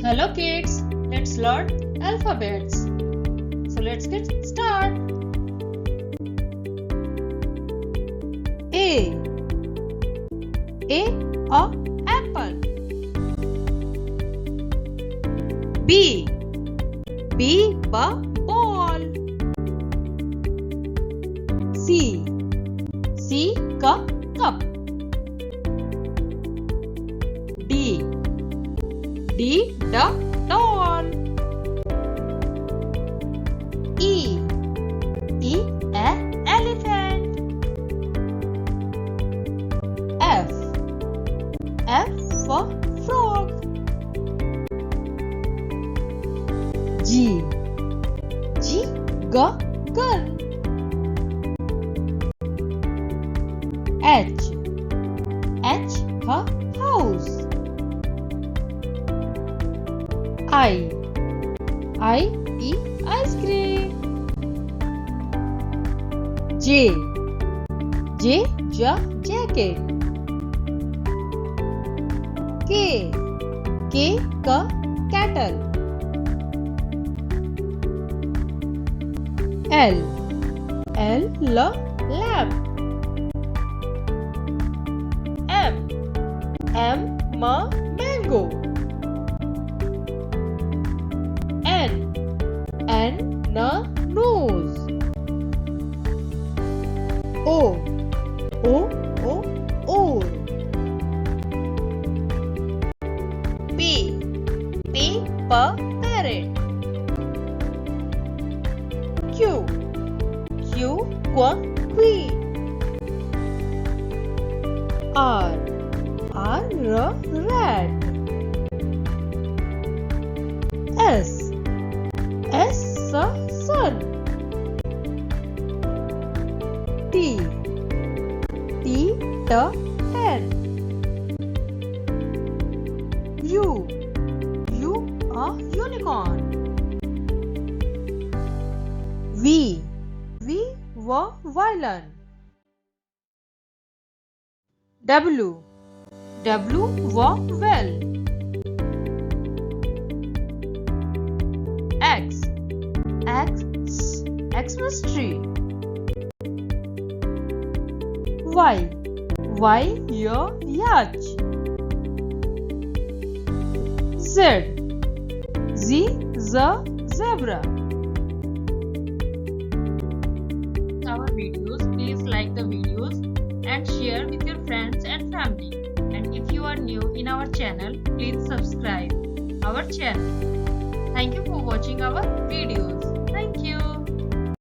Hello kids, let's learn alphabets. So let's get started. A apple. B ball. C cup. D doll. E elephant. F for frog. G gun. H her house. I ice cream. J jacket. K kettle. L lamp. M mango. N nose. O owl. P parrot. Q queen. R rat. S sun. T ten. U unicorn. V violin. W well. Xmas tree. Y yacht. Z zebra. Our videos, please like the videos and share with your friends and family. And if you are new in our channel, please subscribe our channel. Thank you for watching our